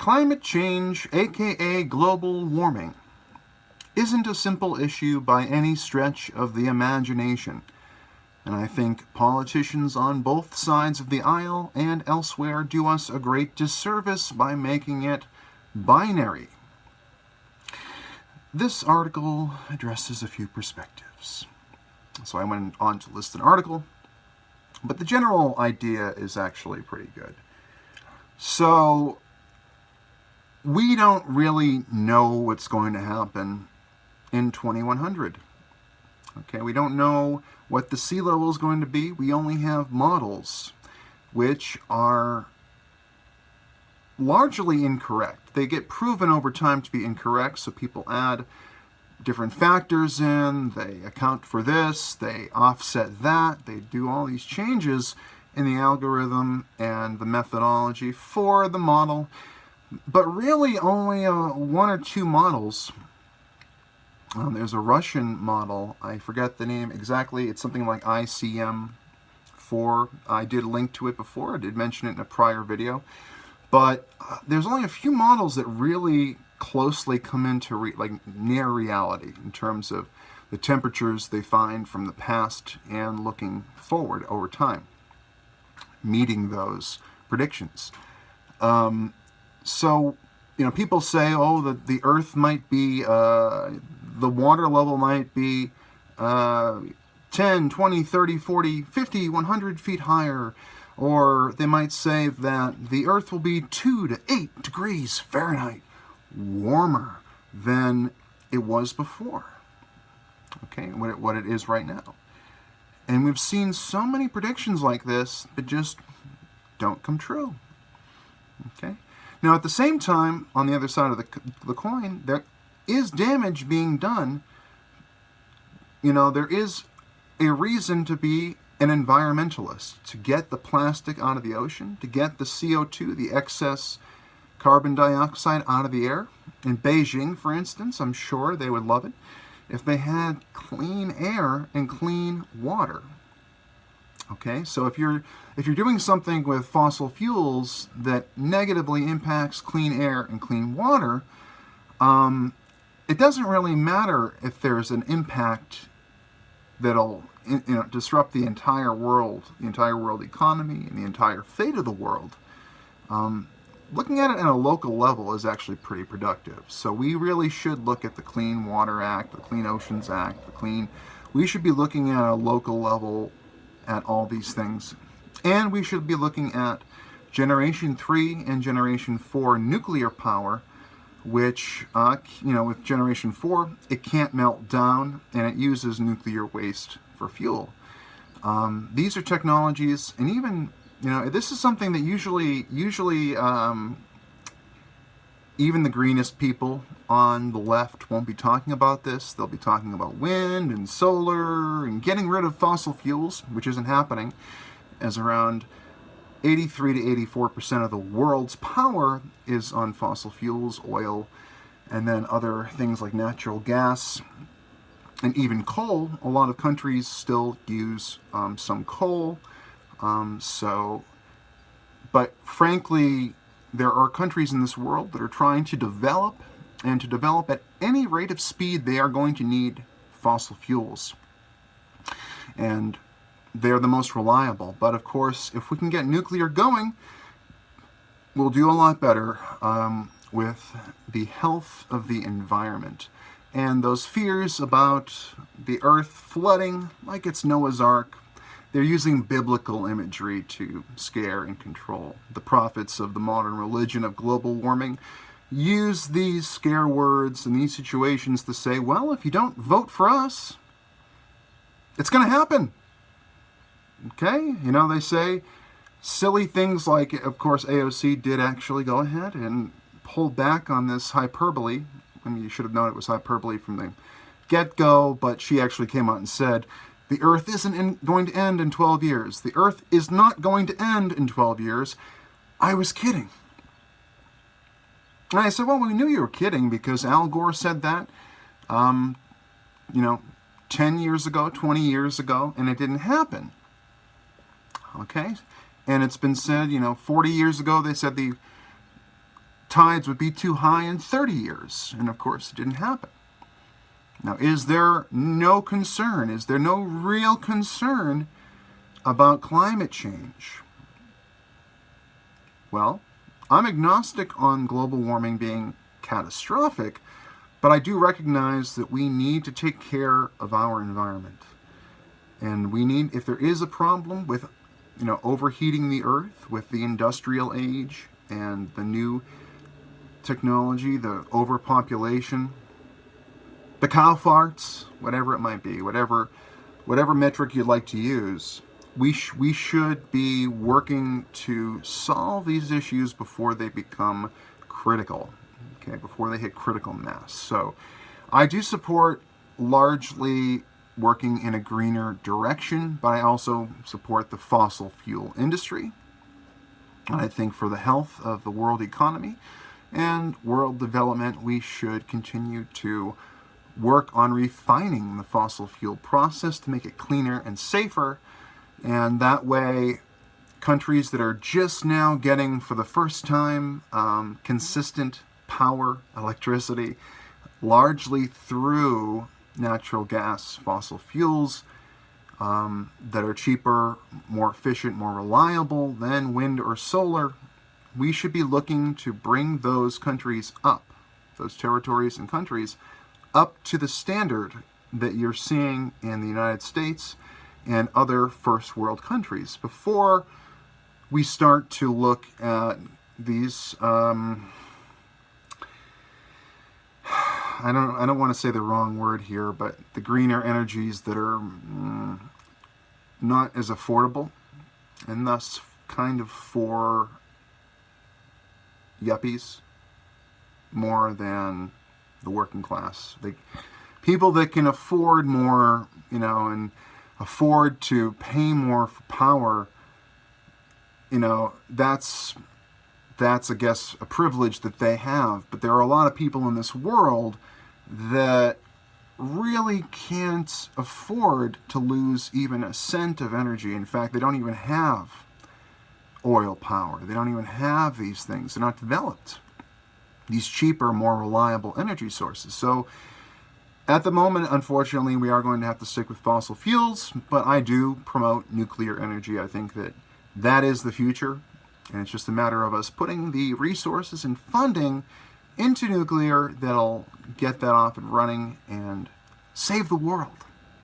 Climate change, aka global warming, isn't a simple issue by any stretch of the imagination. And I think politicians on both sides of the aisle and elsewhere do us a great disservice by making it binary. This article addresses a few perspectives. So I went on to list an article, but the general idea is actually pretty good. So we don't really know what's going to happen in 2100. Okay, we don't know what the sea level is going to be. We only have models which are largely incorrect. They get proven over time to be incorrect, so people add different factors in, they account for this, they offset that, they do all these changes in the algorithm and the methodology for the model, but really only one or two models. There's a Russian model, I forget the name exactly, it's something like ICM-4. I did link to it before, I did mention it in a prior video, but there's only a few models that really closely come into near reality in terms of the temperatures they find from the past and looking forward over time, meeting those predictions. So, people say, oh, the Earth might be, the water level might be 10, 20, 30, 40, 50, 100 feet higher. Or they might say that the Earth will be 2 to 8 degrees Fahrenheit warmer than it was before. Okay, what it is right now. And we've seen so many predictions like this that just don't come true. Okay. Now, at the same time, on the other side of the coin, there is damage being done. There is a reason to be an environmentalist, to get the plastic out of the ocean, to get the CO2, the excess carbon dioxide out of the air. In Beijing, for instance, I'm sure they would love it if they had clean air and clean water. Okay, so if you're doing something with fossil fuels that negatively impacts clean air and clean water, it doesn't really matter if there's an impact that'll disrupt the entire world economy, and the entire fate of the world. Looking at it at a local level is actually pretty productive. So we really should look at the Clean Water Act, the Clean Oceans Act, we should be looking at a local level at all these things. And we should be looking at Generation 3 and Generation 4 nuclear power, which, with Generation 4, it can't melt down, and it uses nuclear waste for fuel. These are technologies, and even, this is something that usually even the greenest people on the left won't be talking about this. They'll be talking about wind and solar and getting rid of fossil fuels, which isn't happening, as around 83 to 84% of the world's power is on fossil fuels, oil, and then other things like natural gas and even coal. A lot of countries still use some coal. But frankly, there are countries in this world that are trying to develop, and to develop at any rate of speed, they are going to need fossil fuels. And they're the most reliable. But of course, if we can get nuclear going, we'll do a lot better with the health of the environment. And those fears about the Earth flooding, like it's Noah's Ark, they're using biblical imagery to scare and control. The prophets of the modern religion of global warming use these scare words in these situations to say, well, if you don't vote for us, it's going to happen. Okay? They say silly things like, of course, AOC did actually go ahead and pull back on this hyperbole. I mean, you should have known it was hyperbole from the get-go, but she actually came out and said, the Earth isn't going to end in 12 years. The Earth is not going to end in 12 years. I was kidding. And I said, well, we knew you were kidding because Al Gore said that, 10 years ago, 20 years ago, and it didn't happen. Okay? And it's been said, 40 years ago, they said the tides would be too high in 30 years. And of course, it didn't happen. Now, is there no concern? Is there no real concern about climate change? Well, I'm agnostic on global warming being catastrophic, but I do recognize that we need to take care of our environment. And we need, if there is a problem with, overheating the earth with the industrial age and the new technology, the overpopulation, the cow farts, whatever it might be, whatever metric you'd like to use, we should be working to solve these issues before they become critical, okay, before they hit critical mass. So I do support largely working in a greener direction, but I also support the fossil fuel industry. And I think for the health of the world economy and world development, we should continue to work on refining the fossil fuel process to make it cleaner and safer. And that way, countries that are just now getting, for the first time, consistent power, electricity, largely through natural gas, fossil fuels, that are cheaper, more efficient, more reliable than wind or solar, we should be looking to bring those countries up, those territories and countries, up to the standard that you're seeing in the United States and other first world countries before we start to look at these I don't want to say the wrong word here, but the greener energies that are not as affordable and thus kind of for yuppies more than the working class. People that can afford more, and afford to pay more for power, that's I guess a privilege that they have. But there are a lot of people in this world that really can't afford to lose even a cent of energy. In fact, they don't even have oil power. They don't even have these things. They're not developed. These cheaper, more reliable energy sources. So at the moment, unfortunately, we are going to have to stick with fossil fuels, but I do promote nuclear energy. I think that is the future, and it's just a matter of us putting the resources and funding into nuclear that'll get that off and running and save the world.